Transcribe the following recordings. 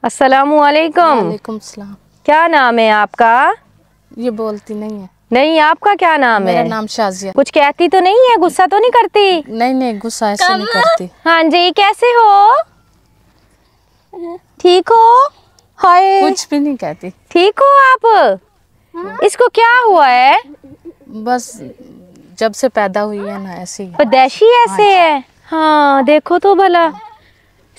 अस्सलामुअलैकुम। वालेकुम सलाम। क्या नाम है आपका? ये बोलती नहीं है। नहीं, आपका क्या नाम है? मेरा नाम शाजिया। कुछ कहती तो नहीं है? गुस्सा तो नहीं करती? नहीं, गुस्सा ऐसे नहीं करती। हाँ जी, कैसे हो? ठीक हो? हाय, कुछ भी नहीं कहती। ठीक हो आप? इसको क्या हुआ है? बस जब से पैदा हुई है ना ऐसी पैदाइशी ऐसे है। हाँ, देखो तो भला,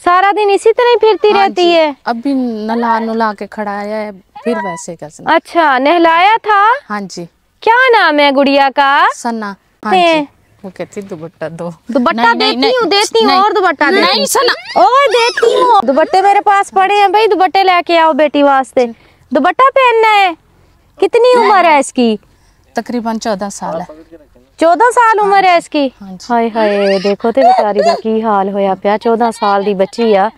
सारा दिन इसी तरह ही फिरती रहती है। अभी नला के खड़ाया है, फिर वैसे कैसे। अच्छा, नहलाया था? हाँ जी। क्या नाम है गुड़िया का? सना। हाँ जी। वो कहती दुपट्टा दो। दुपट्टा देती हूँ और दुपट्टा नहीं सना। ओए देती हूँ। दुपट्टे मेरे पास पड़े हैं भाई, दुपट्टे लेके आओ बेटी वास्ते। दुपट्टा पहनना है। कितनी उम्र है इसकी? तकरीबन 14 साल है। 14 साल उम्र है इसकी। हाँ हाय, देखो ते बेचारी दा की हाल होया पिया। 14 साल दी बच्ची आ,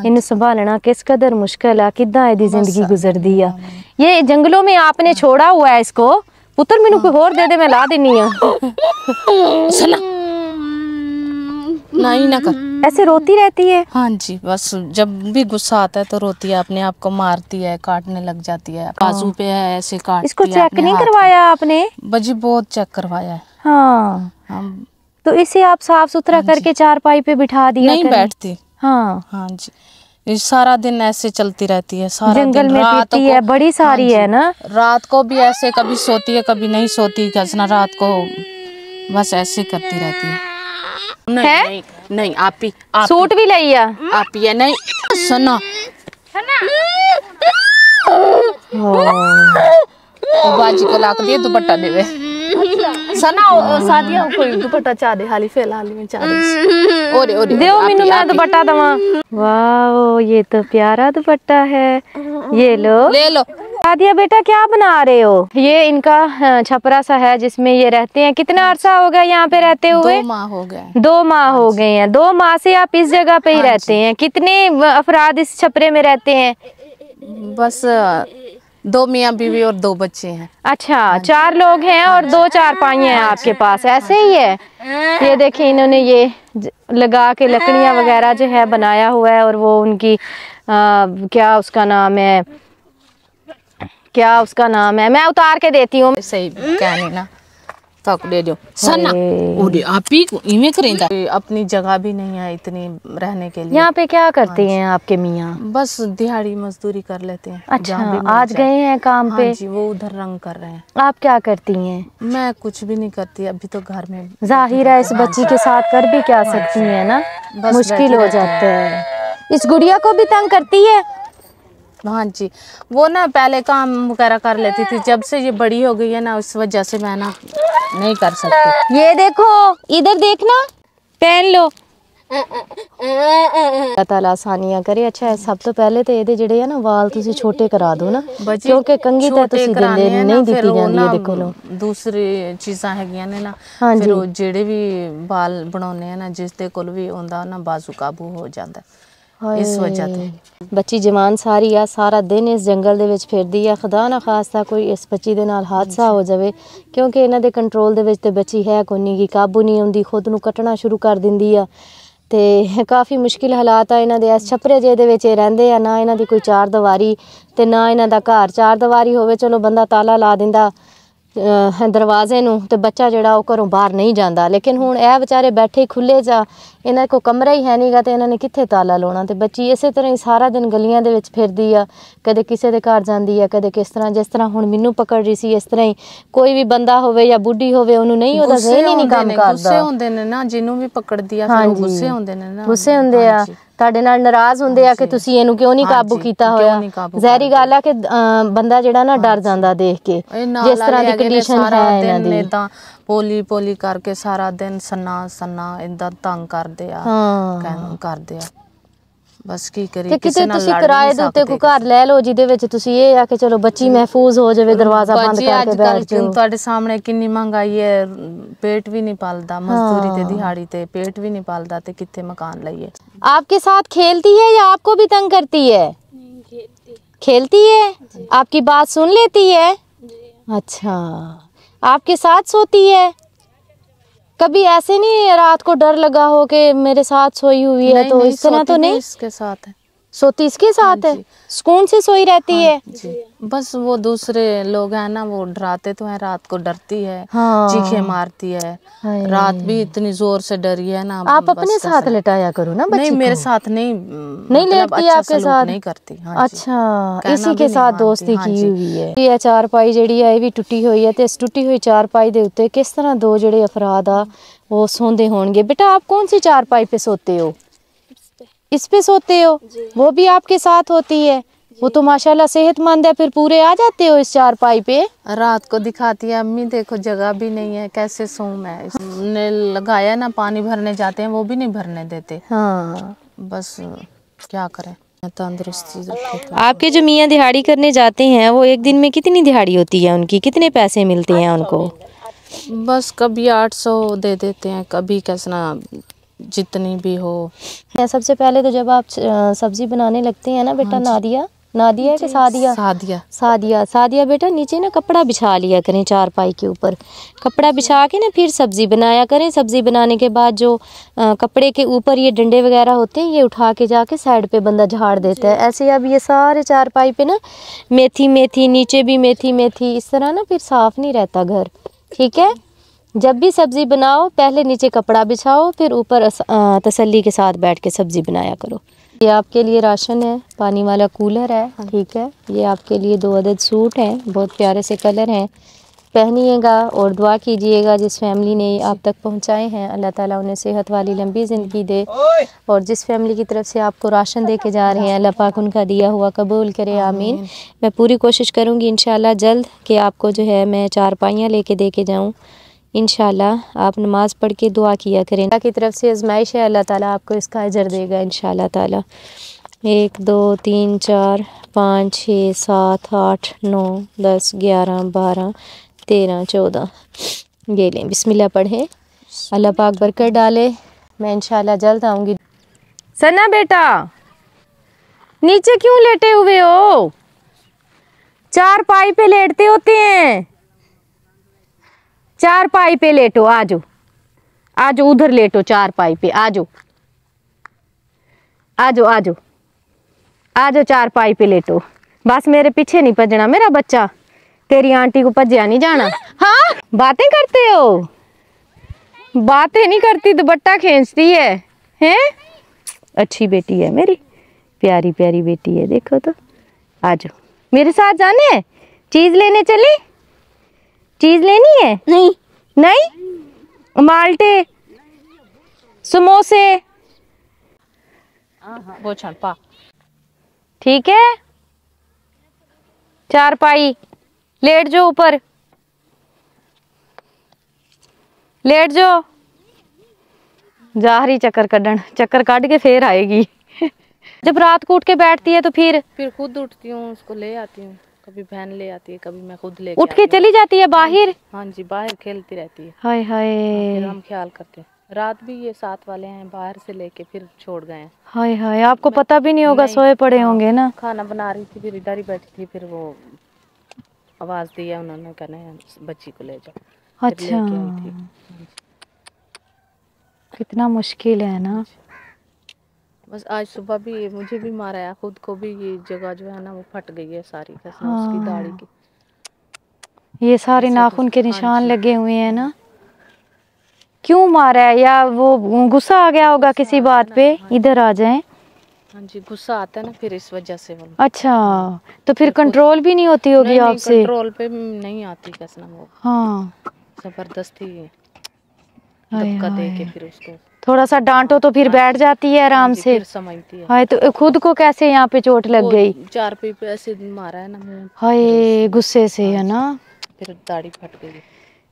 इन्हें संभालना किस कदर मुश्किल है। किद्दां इहदी जिंदगी गुजरदी आ। ये जंगलों में आपने छोड़ा हुआ है इसको? पुत्र मैनू कोई होर दे दे, मैं ला देनी आ। नहीं ना कर। ऐसे रोती रहती है? हाँ जी, बस जब भी गुस्सा आता है तो रोती है, अपने आप को मारती है, काटने लग जाती है। बाजू पे है ऐसे काटती है। इसको चेक नहीं करवाया आपने? बजी बहुत चेक करवाया है। हाँ, तो इसे आप साफ सुथरा करके चारपाई पे बिठा दिया। नहीं बैठती। हाँ जी, ये सारा दिन ऐसे चलती रहती है। सारा जंगल दिन में रात पीती है, बड़ी सारी है ना। रात को भी ऐसे कभी सोती है कभी नहीं सोती। कसना रात को बस ऐसे करती रहती है। नहीं आप ही सूट भी लिया? आप ही है नहीं सुनो। बाजी को लाक दिए दुपट्टा देवे। सना सादिया कोई दुपट्टा चा दे, हाली फिलहाल में चा दे। ओरे देओ मेनू, मैं दुपट्टा दवा। वाह, ये तो प्यारा दुपट्टा है। ये लो, ले लो। सादिया बेटा क्या बना रहे हो? ये इनका छपरा सा है जिसमें ये रहते हैं। कितना अरसा हो गया यहाँ पे रहते हुए? 2 माह हो गए। 2 माह हो गए हैं। 2 माह से आप इस जगह पे ही रहते हैं? कितने अफराद इस छपरे में रहते हैं? बस 2 मियाँ बीवी और 2 बच्चे हैं। अच्छा, 4 लोग हैं और 2 चारपाई हैं आपके पास, ऐसे ही है? ये देखिए, इन्होंने ये लगा के लकड़ियाँ वगैरह जो है बनाया हुआ है। और वो उनकी क्या उसका नाम है, मैं उतार के देती हूँ। सही कहने ना तक दे दो सना। ओरे आप ही इमे करेंदा। अपनी जगह भी नहीं है इतनी रहने के लिए। यहाँ पे क्या करते हैं आपके मियाँ? बस दिहाड़ी मजदूरी कर लेते हैं। अच्छा, आज गए हैं काम पे? हाँ जी, वो उधर रंग कर रहे हैं। आप क्या करती हैं? मैं कुछ भी नहीं करती, अभी तो घर में। जाहिर है इस बच्ची के साथ कर भी क्या सकती हैं ना, मुश्किल हो जाता है। इस गुड़िया को भी तंग करती है? हाँ जी, वो ना पहले काम वगैरह कर लेती थी, जब से ये बड़ी हो गई है ना उस वजह से मैं ना नहीं कर सकती। ये देखो, इधर देखना, पहन लो। अल्लाह ताला आसानियां करे। अच्छा, सब तो पहले तो ये जेडे है ना वाल तुसी छोटे करा दो ना, क्योंकि कंघी तो तुसी दिंदे नहीं दी जांदी है। देखो लो, दूसरी चीज़ां हैगियां ने ना, हाँ फिर जेडे भी बाल बनाने हैं ना, जिस दे कोल भी होंदा ना बाजू काबू हो जाता है। इस वजह तो बच्ची जवान सारी आ, सारा दिन इस जंगल दे विच फिरदी आ। खुदा ना खास्ता कोई इस बच्ची दे नाल हादसा हो जावे, क्योंकि इन्हां दे कंट्रोल दे विच ते बच्ची है कोनी गी, काबू नहीं आउंदी, खुद नूं कटना शुरू कर दिंदी आ। ते काफ़ी मुश्किल हालात आ इन्हां दे। इस छपरे जे दे विच रहिंदे आ, ना इन्हां दी कोई चार दीवारी ते ना इन्हां दा घर। चार दीवारी होवे चलो बंदा ताला ला दिंदा दरवाजे नूं ते बच्चा जिहड़ा ओह घरों बाहर नहीं जांदा, लेकिन हुण ए बेचारे बैठे खुले जा, इन्हां को कमरा ही है नहीं गा ते इन्हां ने कित्थे ताला लाउणा। ते बच्ची इसे तरह ही सारा दिन गलियां दे विच फिरदी आ, कदे किसे दे घर जांदी आ, कदे किस तरह। जिस तरह हुण मैनूं पकड़ रही सी, इस तरह ही कोई भी बंदा होवे या बुढ़ी होवे उहनूं नहीं ओहदा ज़हन ही नहीं काम करदा। गुस्से होंदे ने ना, जिन्नू भी पकड़दी आ फिर गुस्से होंदे ने ना, गुस्से होंदे आ, ਤੁਹਾਡੇ ਨਾਲ ਨਾਰਾਜ਼ ਹੁੰਦੇ ਆ ਕਿ ਤੁਸੀਂ ਇਹਨੂੰ ਕਿਉਂ ਨਹੀਂ ਕਾਬੂ ਕੀਤਾ ਹੋਇਆ। ਜ਼ਹਿਰੀ ਗੱਲ ਆ ਕਿ ਬੰਦਾ ਜਿਹੜਾ ਨਾ ਡਰ ਜਾਂਦਾ ਦੇਖ ਕੇ, ਜਿਸ ਤਰ੍ਹਾਂ ਦੀ ਕੰਡੀਸ਼ਨ ਹੈ ਇਹਨਾਂ ਦੀ। ਇਦਾਂ ਪੋਲੀ ਕਰਕੇ ਸਾਰਾ ਦਿਨ ਸੰਨਾ ਇਦਾਂ ਤੰਗ ਕਰਦੇ ਆ, ਕਰਦੇ ਆ। ਬਸ ਕੀ ਕਰੀ, ਕਿਸੇ ਨਾਲ ਤੁਸੀਂ ਕਿਰਾਏ ਦੇ ਉੱਤੇ ਕੋਈ ਘਰ ਲੈ ਲਓ ਜਿਹਦੇ ਵਿੱਚ ਤੁਸੀਂ ਇਹ ਆ ਕਿ ਚਲੋ ਬੱਚੀ महफूज हो जाए, दरवाजा बंद करके बैठ जाओ। ਤੁਹਾਡੇ ਸਾਹਮਣੇ ਕਿੰਨੀ ਮਹਿੰਗਾਈ ਹੈ, पेट भी नहीं पालदा, मजदूरी ते दिहाड़ी ते पेट भी नहीं पालदा, ते कित्थे मकान लइए। आपके साथ खेलती है या आपको भी तंग करती है? खेलती है। आपकी बात सुन लेती है? अच्छा, आपके साथ सोती है? कभी ऐसे नहीं रात को डर लगा हो कि मेरे साथ सोई हुई है? तो इस तरह तो नहीं, इसके साथ है, सोती इसके साथ है, सुकून से सोई रहती है जी। बस वो दूसरे लोग हैं ना, वो डराते तो हैं, रात को डरती है, हाँ। चीखें मारती है, रात भी इतनी जोर से डरी है ना। आप अपने साथ लिटाया करो ना बच्ची नहीं, को। मेरे साथ नहीं लेटती है आपके साथ? नहीं करती। अच्छा, इसी के साथ दोस्ती की हुई है। ये चारपाई ਜਿਹੜੀ ਹੈ ਇਹ ਵੀ ਟੁੱਟੀ ਹੋਈ है, ਤੇ ਇਸ ਟੁੱਟੀ हुई चारपाई ਦੇ ਉੱਤੇ किस तरह दो ਜਿਹੜੇ अफराद आ वो सोंदे होंगे। बेटा आप कौन सी चारपाई पे सोते हो? इस पे सोते हो? वो भी आपके साथ होती है? वो तो माशाल्लाह सेहतमंद है, फिर पूरे आ जाते हो इस चारपाई पे? रात को दिखाती है अम्मी देखो जगह भी नहीं है, कैसे सोऊं मैं। ने लगाया ना, पानी भरने जाते हैं वो भी नहीं भरने देते। हाँ, बस क्या करें, तंदुरुस्ती रखे। आपके जो मियाँ दिहाड़ी करने जाते हैं वो एक दिन में कितनी दिहाड़ी होती है उनकी, कितने पैसे मिलते हैं उनको? बस कभी 800 दे देते हैं, कभी कैसा जितनी भी हो। सबसे पहले तो जब आप सब्जी बनाने लगते हैं ना बेटा, नादिया है कि सादिया? सादिया बेटा, नीचे ना कपड़ा बिछा लिया करें चारपाई के ऊपर। कपड़ा बिछा के ना फिर सब्जी बनाया करें। सब्जी बनाने के बाद जो कपड़े के ऊपर ये डंडे वगैरह होते हैं, ये उठा के जाके साइड पे बंदा झाड़ देता है। ऐसे अब ये सारे चारपाई पे ना मेथी, नीचे भी मेथी, इस तरह ना फिर साफ नहीं रहता घर। ठीक है, जब भी सब्जी बनाओ पहले नीचे कपड़ा बिछाओ, फिर ऊपर तसल्ली के साथ बैठ के सब्जी बनाया करो। ये आपके लिए राशन है, पानी वाला कूलर है। ठीक है, ये आपके लिए 2 अदद सूट हैं, बहुत प्यारे से कलर हैं। पहनिएगा और दुआ कीजिएगा जिस फैमिली ने आप तक पहुंचाए हैं, अल्लाह ताला उन्हें सेहत वाली लंबी ज़िंदगी दे। और जिस फैमिली की तरफ से आपको राशन दे के जा रहे हैं, अल्लाह पाक उनका दिया हुआ कबूल करे, आमीन। मैं पूरी कोशिश करूँगी इंशाल्लाह जल्द कि आपको जो है मैं चारपाइयाँ लेके दे के जाऊँ। इंशाल्लाह आप नमाज़ पढ़ के दुआ किया करें। अल्लाह की तरफ से आजमाइश है, अल्लाह ताला आपको इसका अजर देगा इंशाल्लाह ताला। 1 2 3 4 5 6 7 8 9 10 11 12 13 14। ये लें, बिस्मिल्लाह पढ़ें, अल्लाह पाक बरकत डाले। मैं इंशाल्लाह जल्द आऊँगी। सना बेटा नीचे क्यों लेटे हुए हो? चारपाई पे लेटते होते हैं, चारपाई पे लेटो। आजो उधर लेटो चारपाई पे, आजो चारपाई पे लेटो। बस मेरे पीछे नहीं भजना मेरा बच्चा, तेरी आंटी को भज्या नहीं जाना। हाँ, बातें करते हो? बातें नहीं करती तो बट्टा खींचती है, हैं? अच्छी बेटी है मेरी, प्यारी प्यारी बेटी है। देखो तो, आजो मेरे साथ जाने है, चीज लेने चले? चीज लेनी है? नहीं, माल्टे, समोसे, वो छड़पा। ठीक है, चारपाई लेट जाओ, ऊपर लेट जाओ। जा रही चक्कर काट के फिर आएगी। जब रात को उठ के बैठती है तो फिर खुद उठती हूँ, उसको ले आती हूँ। कभी बहन ले आती है, कभी मैं खुद ले उठ के चली जाती है बाहर। हाँ जी, बाहर खेलती रहती है। हाय हाय, फिर हम ख्याल करते हैं। रात भी ये साथ वाले हैं, बाहर से लेके फिर छोड़ गए हैं। हाय हाय, आपको पता भी नहीं होगा, सोए पड़े होंगे ना। खाना बना रही थी, फिर इधर ही बैठी थी, फिर वो आवाज दी है उन्होंने, कहना बच्ची को ले जाओ। अच्छा, कितना मुश्किल है ना। बस आज सुबह भी मुझे भी मारा है, खुद को भी। ये जगह जो है ना वो फट गई है सारी, उसकी दाढ़ी की। ये सारे नाखून के निशान लगे हुए हैं ना। क्यों मारा है? या वो गुस्सा आ गया होगा किसी बात पे? इधर आ जाएं। हाँ जी, गुस्सा आता है ना फिर इस वजह से। अच्छा, तो फिर कंट्रोल भी नहीं होती होगी आपसे? कंट्रोल पे नहीं आती कसना वो। हाँ, जबरदस्ती धक्का दे के फिर उसको थोड़ा सा डांटो तो फिर बैठ जाती है आराम से, फिर समझती है। हाय, तो खुद को कैसे यहाँ पे चोट लग गई? चारपाई पे ऐसे मारा है ना मुंह, हाय, गुस्से से है ना, फिर दाढ़ी फट गई।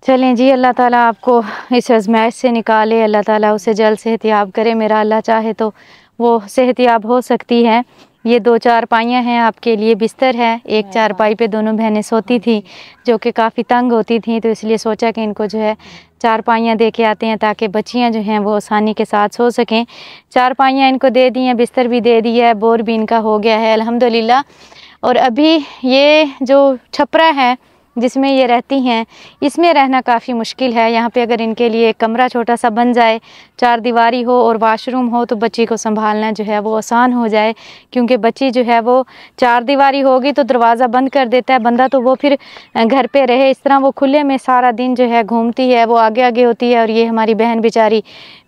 चलें जी, अल्लाह ताला आपको इस आजमाइश से निकाले, अल्लाह ताला उसे जल्द सेहतियाब करे। मेरा अल्लाह चाहे तो वो सेहतियाब हो सकती है। ये 2 चारपाइयाँ हैं आपके लिए, बिस्तर है। एक चारपाई पे दोनों बहनें सोती थी जो कि काफ़ी तंग होती थी, तो इसलिए सोचा कि इनको जो है चारपाइयाँ दे के आते हैं ताकि बच्चियाँ जो हैं वो आसानी के साथ सो सकें। चारपाइयाँ इनको दे दी हैं, बिस्तर भी दे दिया है, बोर भी इनका हो गया है अल्हम्दुलिल्लाह। और अभी ये जो छपरा है जिसमें ये रहती हैं, इसमें रहना काफ़ी मुश्किल है। यहाँ पे अगर इनके लिए एक कमरा छोटा सा बन जाए, 4 दीवारी हो और वाशरूम हो, तो बच्ची को संभालना जो है वो आसान हो जाए। क्योंकि बच्ची जो है वो 4 दीवारी होगी तो दरवाज़ा बंद कर देता है बंदा, तो वो फिर घर पे रहे। इस तरह वो खुले में सारा दिन जो है घूमती है, वो आगे आगे होती है और ये हमारी बहन बेचारी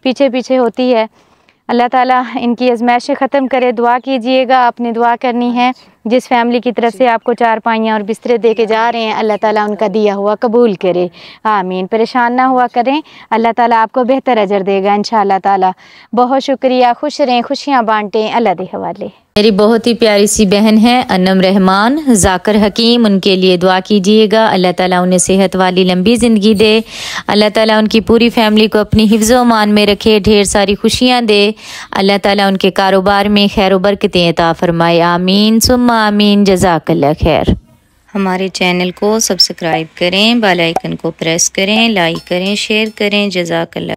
पीछे पीछे होती है। अल्लाह ताला इनकी आज़माइशें ख़त्म करे। दुआ कीजिएगा, आपने दुआ करनी है। जिस फैमिली की तरफ से आपको चारपाइयाँ और बिस्तरे दे के जा रहे हैं, अल्लाह ताला उनका दिया हुआ कबूल करे, आमीन। परेशान ना हुआ करें, अल्लाह ताला आपको बेहतर अजर देगा इंशाअल्लाह ताला। बहुत शुक्रिया, खुश रहें, खुशियाँ बांटें, अल्लाह दे हवाले। मेरी बहुत ही प्यारी सी बहन है अनम रहमान, जाकिर हकीम, उनके लिए दुआ कीजिएगा। अल्लाह ताला उन्हें सेहत वाली लंबी ज़िंदगी दे। अल्लाह ताला उनकी पूरी फैमिली को अपनी हिफ्ज़-ओ मान में रखे, ढेर सारी खुशियाँ दे। अल्लाह ताला उनके कारोबार में खैर व बरकतें अता फरमाए, आमीन सुम्मा आमीन। जज़ाकल्लाह खैर। हमारे चैनल को सब्सक्राइब करें, बेल आइकन को प्रेस करें, लाइक करें, शेयर करें। जज़ाकल्लाह।